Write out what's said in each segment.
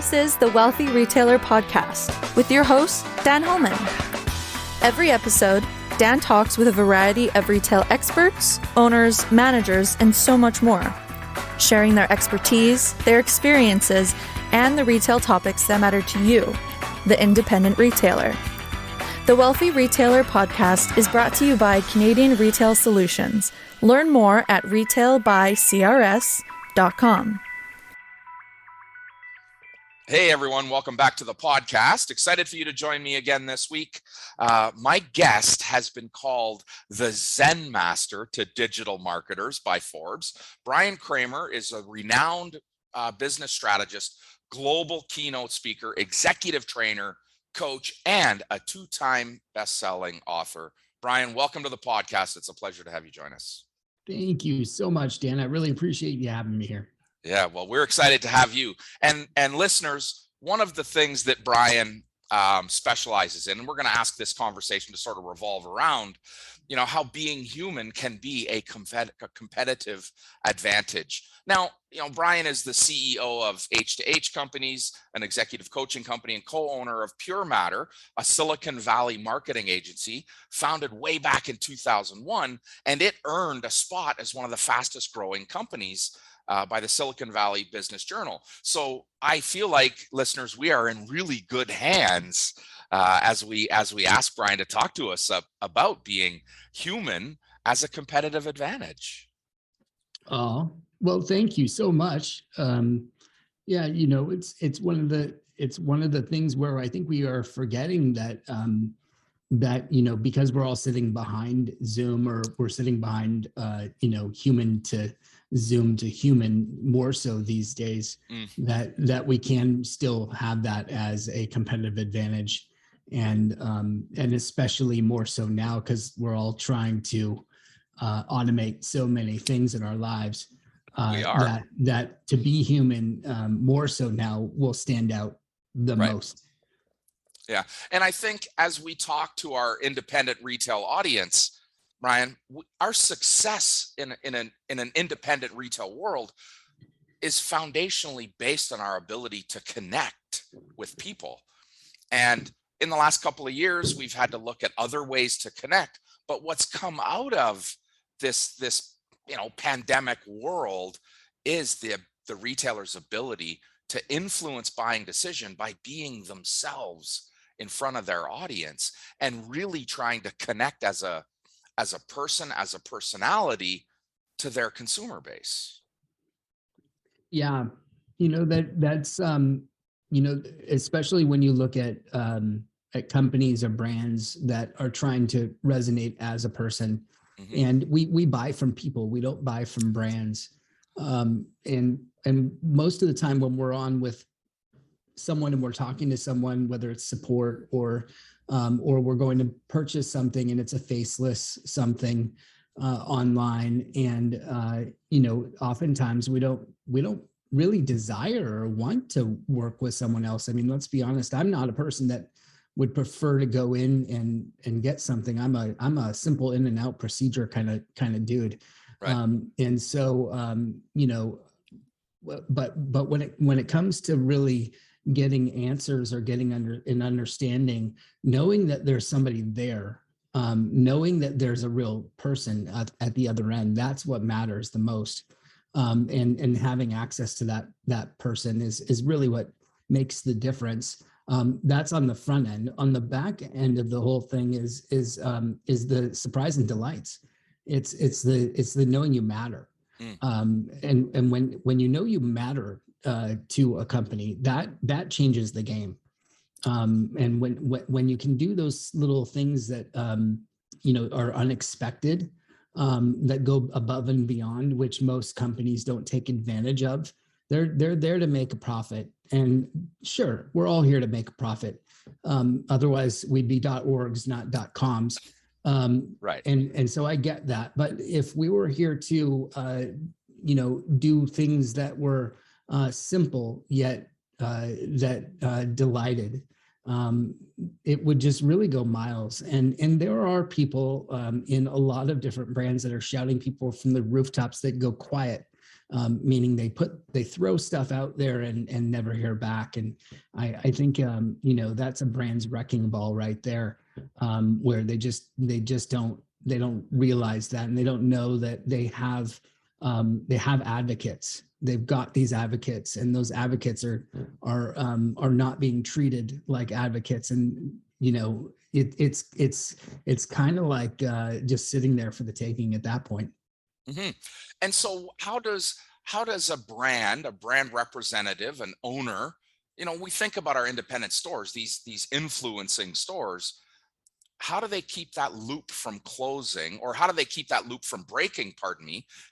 This is the Wealthy Retailer Podcast with your host, Dan Holman. Every episode, Dan talks with a variety of retail experts, owners, managers, and so much more, sharing their expertise, their experiences, and the retail topics that matter to you, the independent retailer. The Wealthy Retailer Podcast is brought to you by Canadian Retail Solutions. Learn more at retailbycrs.com. Hey everyone, welcome back to the podcast. Excited for you to join me again this week. My guest has been called the Zen Master to digital marketers by Forbes. Bryan Kramer is a renowned business strategist, global keynote speaker, executive trainer, coach, and a two-time best-selling author. Bryan, welcome to the podcast. It's a pleasure to have you join us. Thank you so much, Dan. I really appreciate you having me here. Yeah, well, we're excited to have you. And listeners, one of the things that Bryan specializes in, and we're going to ask this conversation to sort of revolve around, how being human can be a competitive advantage. Now, Bryan is the CEO of H2H Companies, an executive coaching company and co-owner of PureMatter, a Silicon Valley marketing agency founded way back in 2001, and it earned a spot as one of the fastest growing companies by the Silicon Valley Business Journal. So I feel like, listeners, we are in really good hands as we ask Bryan to talk to us about being human as a competitive advantage. Oh, well, thank you so much. It's one of the things where I think we are forgetting that because we're all sitting behind Zoom, or we're sitting behind human to Zoom to human more so these days, that we can still have that as a competitive advantage, and especially more so now because we're all trying to automate so many things in our lives. We are. That to be human more so now will stand out the most. Yeah, and I think as we talk to our independent retail audience, Bryan, our success in an independent retail world is foundationally based on our ability to connect with people. And in the last couple of years, we've had to look at other ways to connect. But what's come out of this pandemic world is the retailer's ability to influence buying decision by being themselves in front of their audience and really trying to connect as a person, as a personality to their consumer base. Yeah. That's especially when you look at companies or brands that are trying to resonate as a person. Mm-hmm. And we buy from people, we don't buy from brands. And most of the time when we're on with someone and we're talking to someone, whether it's support or we're going to purchase something and it's a faceless something online, and oftentimes we don't really desire or want to work with someone else. I mean, let's be honest, I'm not a person that would prefer to go in and get something. I'm a simple in and out procedure kind of dude. Right. But when it comes to really getting answers or getting an understanding, knowing that there's somebody there, knowing that there's a real person at the other end, that's what matters the most. And having access to that person is really what makes the difference. That's on the front end. On the back end of the whole thing is the surprise and delights. It's the knowing you matter. And when you know you matter to a company, that changes the game. And when you can do those little things that are unexpected, that go above and beyond, which most companies don't take advantage of. They're there to make a profit, and sure, we're all here to make a profit. Otherwise, we'd be .orgs, not .coms. Right. And so I get that, but if we were here to do things that were simple yet that delighted, it would just really go miles. And there are people in a lot of different brands that are shouting people from the rooftops that go quiet meaning they throw stuff out there and never hear back. And I think that's a brand's wrecking ball right there, where they just don't realize that, and they don't know that they have advocates. They've got these advocates, and those advocates are not being treated like advocates. And it's kind of like just sitting there for the taking at that point. Mm-hmm. And so how does a brand representative, an owner, we think about our independent stores, these influencing stores, how do they keep that loop from closing, or how do they keep that loop from breaking,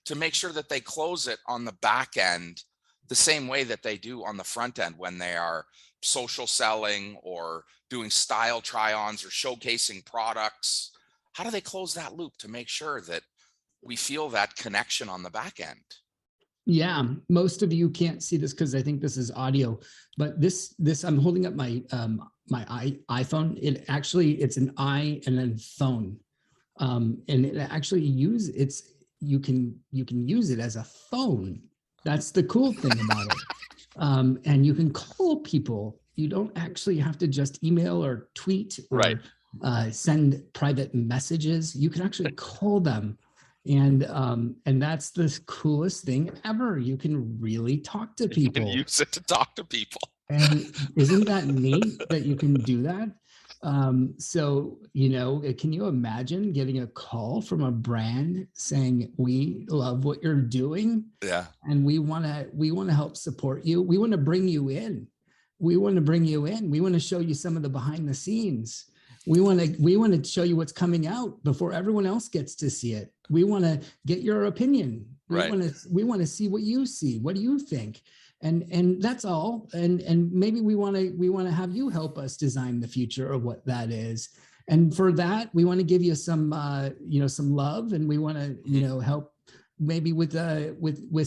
to make sure that they close it on the back end the same way that they do on the front end when they are social selling or doing style try-ons or showcasing products? How do they close that loop to make sure that we feel that connection on the back end? Yeah, most of you can't see this because I think this is audio, but this I'm holding up my my iPhone. It's an I and then phone, and it actually you can use it as a phone. That's the cool thing about it. And you can call people. You don't actually have to just email or tweet or send private messages. You can actually call them. And that's the coolest thing ever. You can really talk to people. You can use it to talk to people. And isn't that neat that you can do that? So, can you imagine getting a call from a brand saying, "We love what you're doing. Yeah. And we want to help support you. We want to bring you in. We want to show you some of the behind the scenes. We want to show you what's coming out before everyone else gets to see it. We want to get your opinion. We want to see what you see. What do you think?" And that's all. And maybe we want to have you help us design the future of what that is. And for that, we want to give you some love, and we want to help maybe with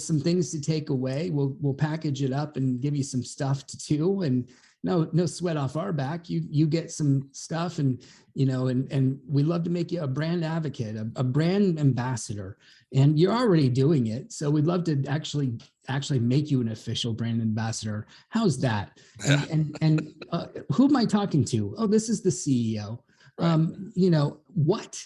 some things to take away. We'll package it up and give you some stuff to do, and no sweat off our back. You get some stuff, and we love to make you a brand advocate, a brand ambassador, and you're already doing it. So we'd love to actually make you an official brand ambassador. How's that? Yeah. And who am I talking to? Oh, this is the CEO. Right. What?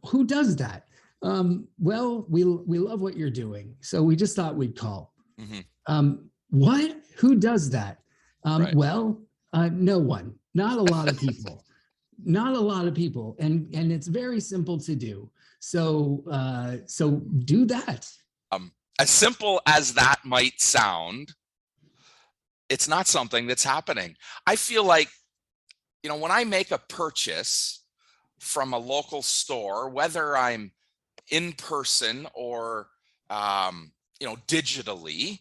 Who does that? Well, we love what you're doing, so we just thought we'd call. Mm-hmm. What? Who does that? Right. Well, no one. Not a lot of people. Not a lot of people, and it's very simple to do. So do that. As simple as that might sound, it's not something that's happening. I feel like, when I make a purchase from a local store, whether I'm in person or, digitally,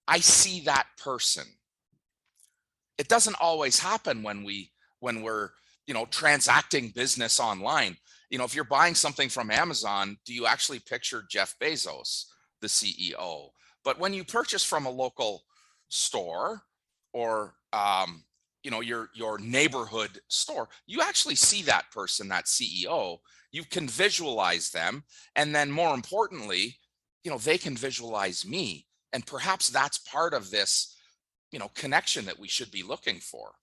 I see that person. It doesn't always happen when we're, transacting business online. If you're buying something from Amazon, do you actually picture Jeff Bezos, the CEO? But when you purchase from a local store or, your neighborhood store, you actually see that person, that CEO. You can visualize them. And then more importantly, they can visualize me. And perhaps that's part of this, connection that we should be looking for.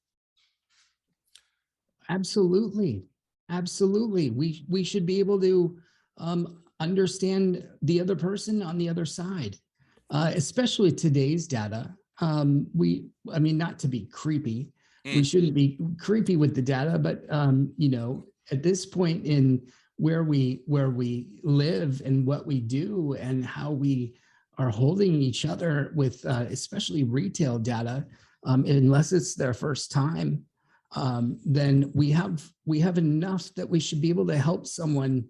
Absolutely. We should be able to understand the other person on the other side, especially today's data. Not to be creepy, we shouldn't be creepy with the data, but at this point in where we live and what we do and how we are holding each other with especially retail data, unless it's their first time, then we have enough that we should be able to help someone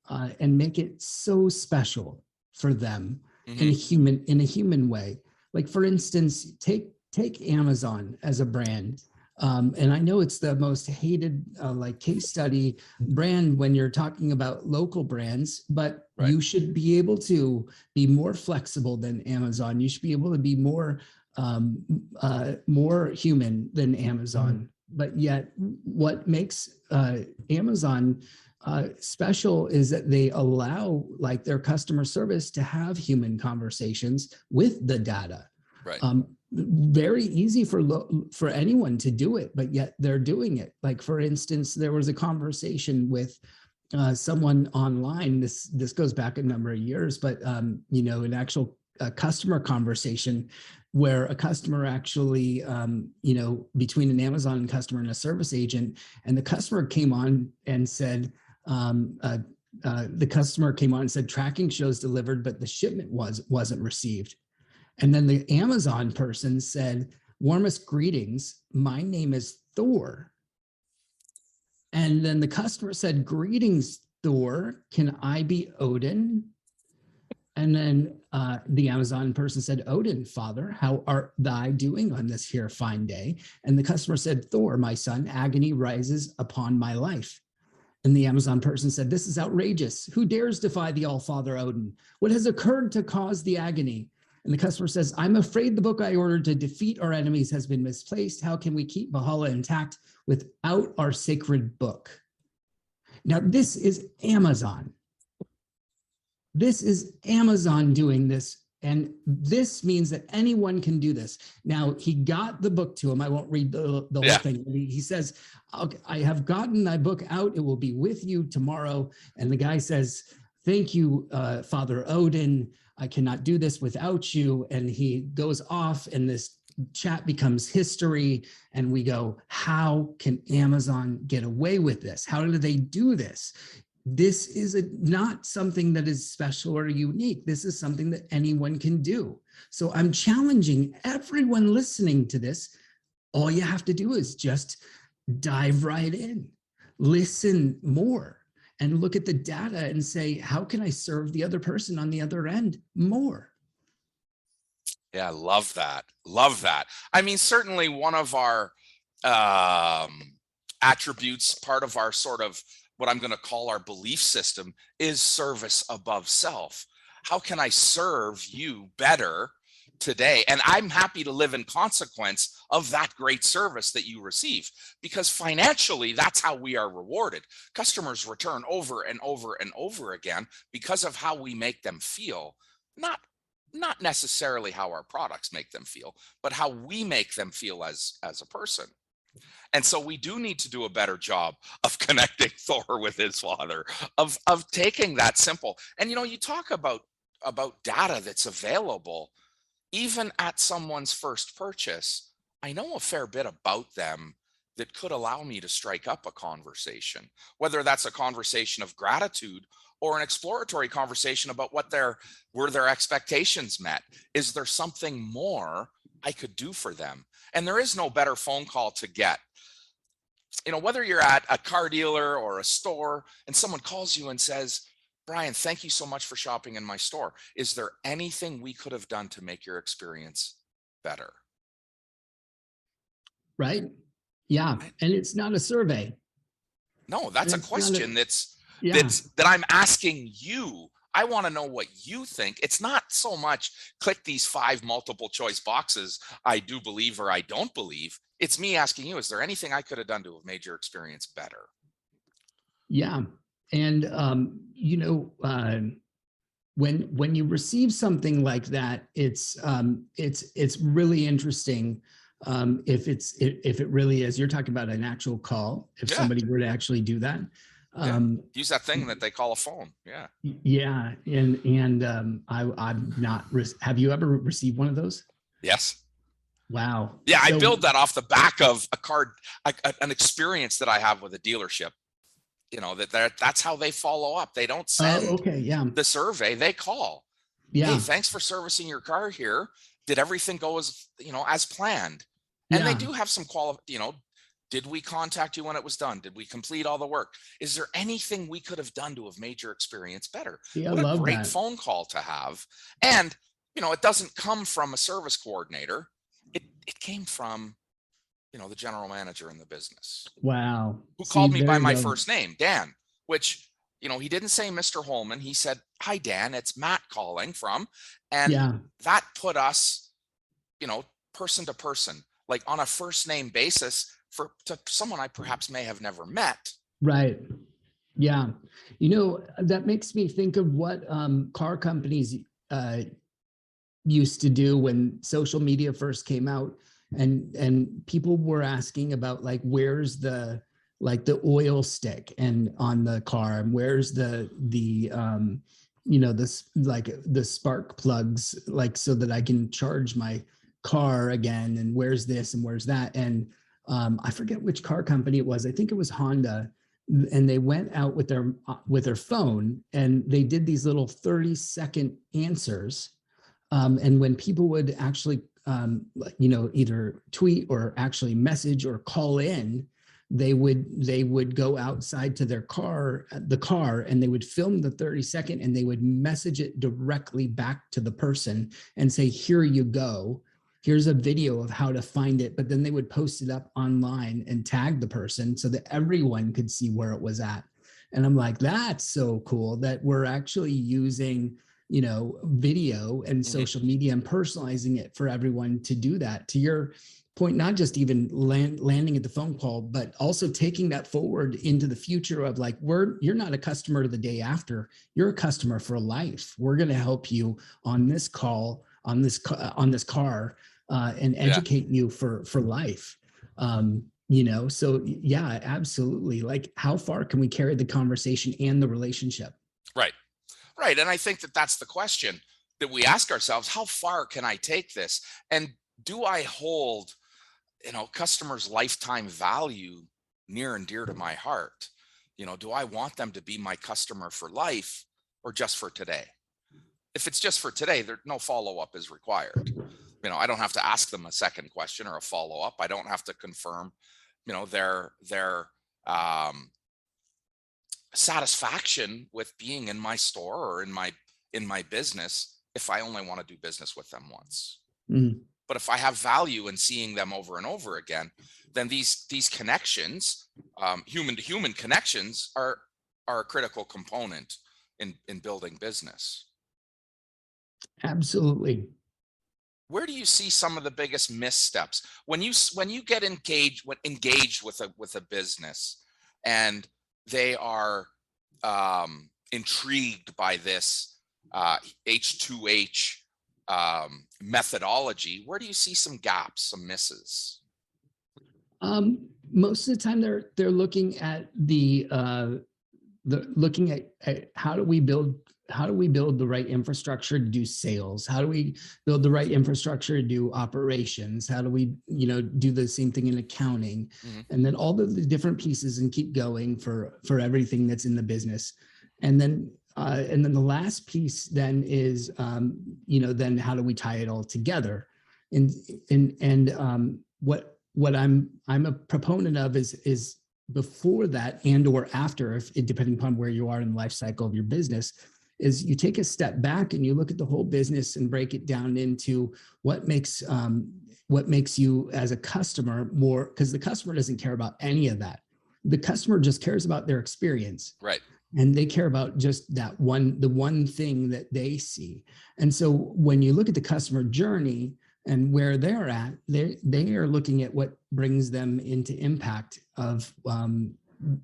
and make it so special for them in a human way. Like, for instance, take Amazon as a brand. And I know it's the most hated case study brand when you're talking about local brands, but you should be able to be more flexible than Amazon. You should be able to be more human than Amazon. But yet what makes Amazon special is that they allow like their customer service to have human conversations with the data. Right. Very easy for anyone to do it, but yet they're doing it. Like, for instance, there was a conversation with someone online. This goes back a number of years, but an actual customer conversation where a customer actually, between an Amazon customer and a service agent, and the customer came on and said, tracking shows delivered, but the shipment wasn't received. And then the Amazon person said, warmest greetings, my name is Thor. And then the customer said, greetings, Thor, can I be Odin? And then the Amazon person said, Odin, father, how art thou doing on this here fine day? And the customer said, Thor, my son, agony rises upon my life. And the Amazon person said, this is outrageous. Who dares defy the all-father Odin? What has occurred to cause the agony? And the customer says, I'm afraid the book I ordered to defeat our enemies has been misplaced. How can we keep Valhalla intact without our sacred book? Now, this is Amazon. This is Amazon doing this. And this means that anyone can do this. Now, he got the book to him. I won't read the whole thing. He says, okay, I have gotten thy book out. It will be with you tomorrow. And the guy says, thank you, Father Odin. I cannot do this without you. And he goes off, and this chat becomes history. And we go, how can Amazon get away with this? How do they do this? This is not something that is special or unique. This is something that anyone can do. So I'm challenging everyone listening to this. All you have to do is just dive right in, listen more, and look at the data and say, how can I serve the other person on the other end more? Yeah, I love that. Love that. I mean, certainly one of our attributes, part of our sort of what I'm going to call our belief system, is service above self. How can I serve you better today? And I'm happy to live in consequence of that great service that you receive, because financially, that's how we are rewarded. Customers return over and over and over again because of how we make them feel, not necessarily how our products make them feel, but how we make them feel as a person. And so we do need to do a better job of connecting Thor with his father, of taking that simple. And, you talk about data that's available even at someone's first purchase. I know a fair bit about them that could allow me to strike up a conversation, whether that's a conversation of gratitude or an exploratory conversation about were their expectations met? Is there something more I could do for them? And there is no better phone call to get. Whether you're at a car dealer or a store and someone calls you and says, Bryan, thank you so much for shopping in my store. Is there anything we could have done to make your experience better? Right. Yeah. And it's not a survey. No, that's a question that I'm asking you. I want to know what you think. It's not so much click these 5 multiple choice boxes, I do believe or I don't believe. It's me asking you, is there anything I could have done to have made your experience better? Yeah. And, when you receive something like that, it's really interesting. If it really is, you're talking about an actual call, if somebody were to actually do that. Use that thing that they call a phone. Yeah. And I'm not, have you ever received one of those? Yes. Wow. Yeah. I build that off the back of an experience that I have with a dealership, that's how they follow up. They don't send the survey, they call. Hey, thanks for servicing your car here. Did everything go as planned? And they do have some did we contact you when it was done? Did we complete all the work? Is there anything we could have done to have made your experience better? What a great phone call to have. And, it doesn't come from a service coordinator. It came from, the general manager in the business. Wow. Who called me by my first name, Dan, which, he didn't say Mr. Holman. He said, hi, Dan, it's Matt calling from. And that put us, person to person, like on a first name basis to someone I perhaps may have never met. Right. Yeah. That makes me think of what car companies used to do when social media first came out, and people were asking about like, where's the oil stick and on the car, and where's the this like the spark plugs, like so that I can charge my car again, and where's this and where's that. And I forget which car company it was. I think it was Honda, and they went out with their phone, and they did these little 30-second answers. And when people would actually, either tweet or actually message or call in, they would go outside to the car, and they would film the 30-second, and they would message it directly back to the person and say, here you go. Here's a video of how to find it. But then they would post it up online and tag the person so that everyone could see where it was at. And I'm like, that's so cool that we're actually using, video and social media and personalizing it for everyone to do that. To your point, not just even landing at the phone call, but also taking that forward into the future of like, you're not a customer the day after, you're a customer for life. We're going to help you on this call, on this car, and educate you for life. So yeah, absolutely. Like, how far can we carry the conversation and the relationship? Right. And I think that that's the question that we ask ourselves: how far can I take this? And do I hold, customers' lifetime value near and dear to my heart? Do I want them to be my customer for life or just for today? If it's just for today, no follow-up is required. I don't have to ask them a second question or a follow-up. I don't have to confirm, their satisfaction with being in my store or in my business if I only want to do business with them once. But if I have value in seeing them over and over again, then these connections, human to human connections, are a critical component in building business. Absolutely. Where do you see some of the biggest missteps when you get engaged with a business and they are intrigued by this H2H methodology? Where do you see some gaps, some misses? Most of the time, they're looking at looking at how do we build the right infrastructure to do sales? How do we build the right infrastructure to do operations? How do we, do the same thing in accounting? And then all of the different pieces, and keep going for everything that's in the business. And then the last piece then is, then how do we tie it all together? And what I'm a proponent of is before that and or after, depending upon where you are in the life cycle of your business, is you take a step back and you look at the whole business and break it down into what makes you as a customer more, because the customer doesn't care about any of that. The customer just cares about their experience. Right. And they care about just the one thing that they see. And so when you look at the customer journey and where they're at, they are looking at what brings them into impact of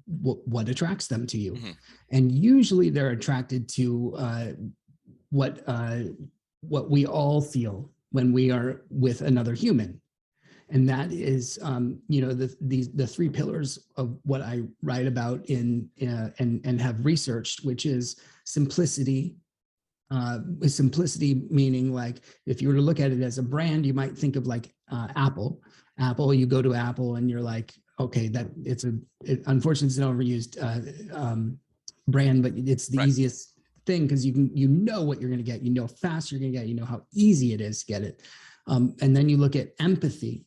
what attracts them to you. And usually they're attracted to what we all feel when we are with another human. And that is, the three pillars of what I write about and have researched, which is simplicity. Simplicity meaning, like, if you were to look at it as a brand, you might think of like Apple. You go to Apple and you're like, okay, unfortunately it's an overused brand, but it's the easiest thing because you know what you're going to get, how fast you're going to get, how easy it is to get it. And then you look at empathy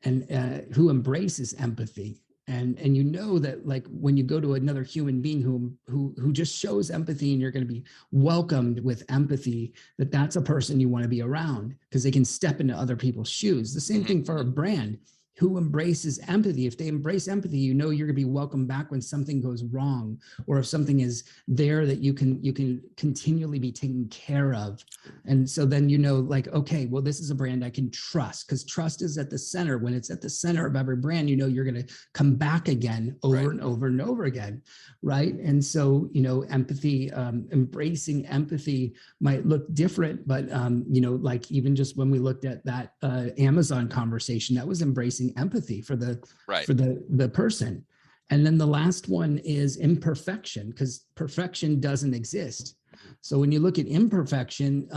and who embraces empathy. And that, like, when you go to another human being who just shows empathy, and you're going to be welcomed with empathy, that's a person you want to be around because they can step into other people's shoes. The same thing for a brand. who embraces empathy. If they embrace empathy, you know you're going to be welcomed back when something goes wrong, or if something is there that you can continually be taken care of. And so then you know, like, okay, well, this is a brand I can trust, because trust is at the center. When it's at the center of every brand, you know you're going to come back again over and over and over again, right? And so, you know, empathy, embracing empathy might look different, but you know, like even just when we looked at that Amazon conversation, that was embracing empathy for the person. And then the last one is imperfection, because perfection doesn't exist. So when you look at imperfection,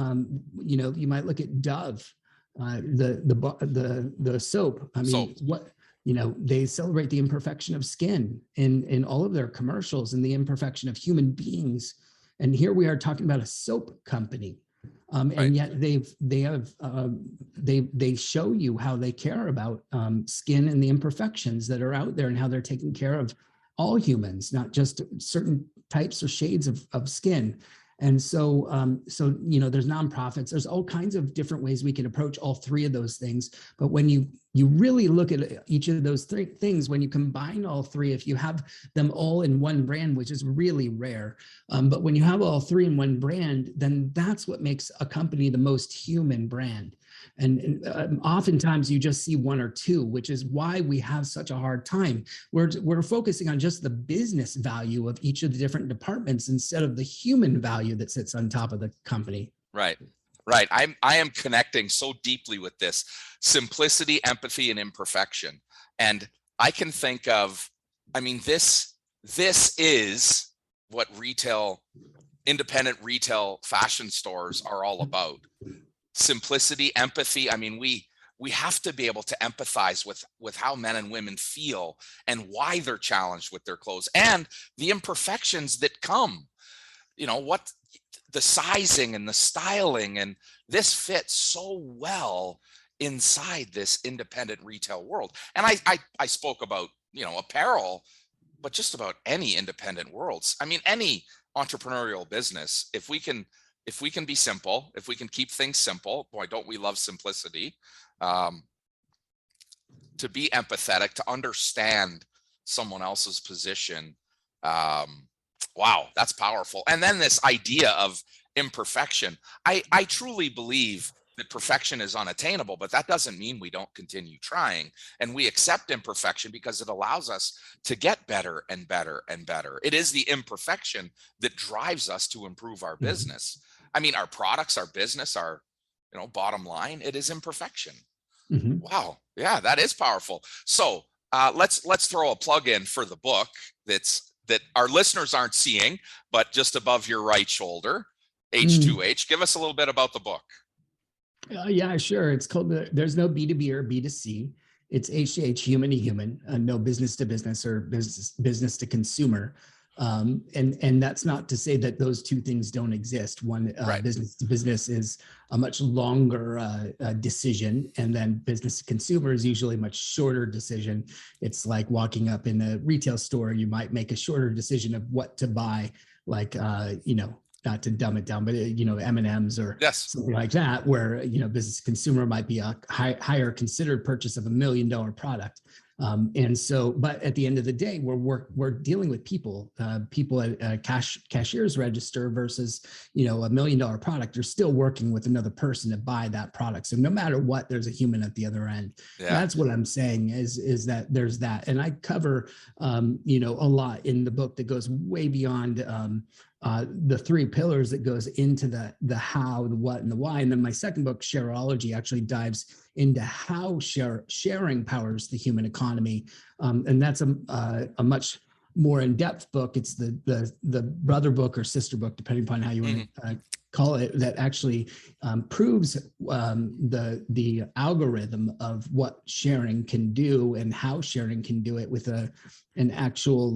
you know, you might look at Dove, the soap. I mean, what, you know, they celebrate the imperfection of skin in all of their commercials, and the imperfection of human beings. And here we are talking about a soap company. And yet they show you how they care about skin and the imperfections that are out there, and how they're taking care of all humans, not just certain types or shades of skin. And so, you know, there's nonprofits, there's all kinds of different ways we can approach all three of those things. But when you really look at each of those three things, when you combine all three, if you have them all in one brand, which is really rare, but when you have all three in one brand, then that's what makes a company the most human brand. And oftentimes you just see one or two, which is why we have such a hard time. We're focusing on just the business value of each of the different departments instead of the human value that sits on top of the company. Right. I am connecting so deeply with this: simplicity, empathy, and imperfection. And I can think of, I mean, this is what independent retail fashion stores are all about. Simplicity, empathy. I mean, we have to be able to empathize with how men and women feel and why they're challenged with their clothes and the imperfections that come. You know, what the sizing and the styling, and this fits so well inside this independent retail world. And I spoke about, you know, apparel, but just about any independent worlds. I mean, any entrepreneurial business, if we can be simple, if we can keep things simple, boy, don't we love simplicity, to be empathetic, to understand someone else's position. Wow, that's powerful. And then this idea of imperfection. I truly believe that perfection is unattainable, but that doesn't mean we don't continue trying. And we accept imperfection because it allows us to get better and better and better. It is the imperfection that drives us to improve our business. I mean, our products, our business, our, you know, bottom line, it is imperfection. Wow. Yeah, that is powerful. So let's throw a plug in for the book that our listeners aren't seeing, but just above your right shoulder, H2H. Give us a little bit about the book. Yeah, sure. It's called There's No B2B or B2C. It's H2H, human to human, no business to business or business to consumer. And that's not to say that those two things don't exist. One, business to business is a much longer decision, and then business to consumer is usually a much shorter decision. It's like walking up in a retail store, you might make a shorter decision of what to buy, like, you know, not to dumb it down, but, you know, M&Ms or something like that, where, you know, business consumer might be a higher considered purchase of $1 million product. And so, but at the end of the day, we're dealing with people at a cashier's register versus, you know, $1 million product. You're still working with another person to buy that product. So no matter what, there's a human at the other end. Yeah. That's what I'm saying is that there's that. And I cover, you know, a lot in the book that goes way beyond, the three pillars that goes into the how, the what, and the why. And then my second book, Shareology, actually dives into how sharing powers the human economy. And that's a much more in-depth book. It's the brother book or sister book, depending upon how you want to call it, that actually proves the algorithm of what sharing can do and how sharing can do it, with an actual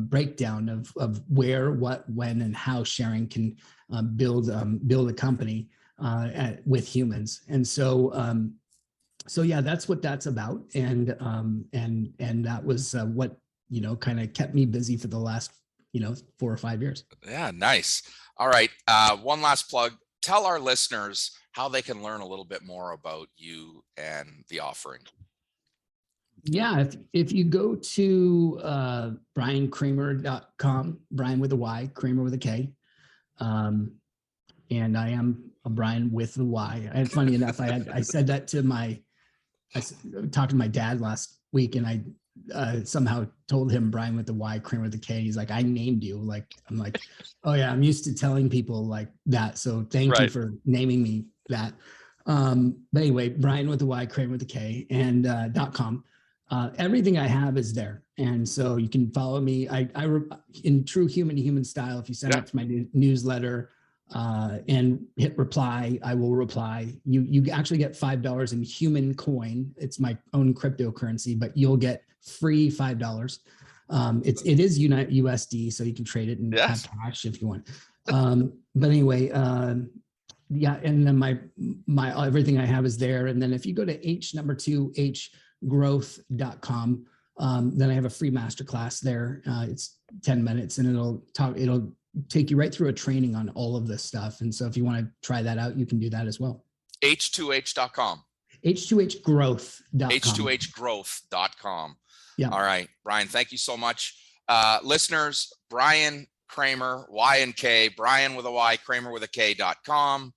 breakdown of where, what, when, and how sharing can build a company with humans. And so yeah, that's what that's about. And that was what, you know, kind of kept me busy for the last, you know, 4 or 5 years. Yeah, nice. All right. One last plug. Tell our listeners how they can learn a little bit more about you and the offering. Yeah, if you go to bryankramer.com, Bryan with a Y, Kramer with a K, and I am a Bryan with the Y. And funny enough, I said that to I talked to my dad last week, and I somehow told him Bryan with the Y, Kramer with the K. He's like, I named you. I'm like, oh yeah, I'm used to telling people like that. So thank you for naming me that. But anyway, Bryan with the Y, Kramer with the K, and .com. Everything I have is there. And so you can follow me. I in true human to human style, if you sign up to my newsletter and hit reply, I will reply. You actually get $5 in human coin. It's my own cryptocurrency, but you'll get free $5. It is USD, so you can trade it and have cash if you want. But anyway, yeah, and then my everything I have is there. And then if you go to hgrowth.com, then I have a free masterclass there. It's 10 minutes, and it'll take you right through a training on all of this stuff. And so if you want to try that out, you can do that as well. H2H.com. H2Hgrowth.com. H2Hgrowth.com. Yeah. All right, Bryan, thank you so much. Listeners, Bryan Kramer, Y and K, Bryan with a Y, Kramer with a K.com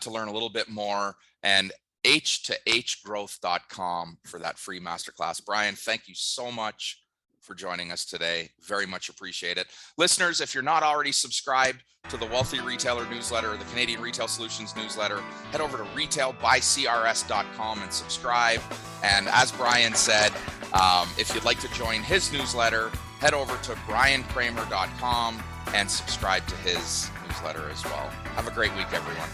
to learn a little bit more, and H2Hgrowth.com for that free masterclass. Bryan, thank you so much for joining us today. Very much appreciate it. Listeners, if you're not already subscribed to the Wealthy Retailer newsletter or the Canadian Retail Solutions newsletter, head over to retailbycrs.com and subscribe. And as Bryan said, if you'd like to join his newsletter, head over to bryankramer.com and subscribe to his newsletter as well. Have a great week, everyone.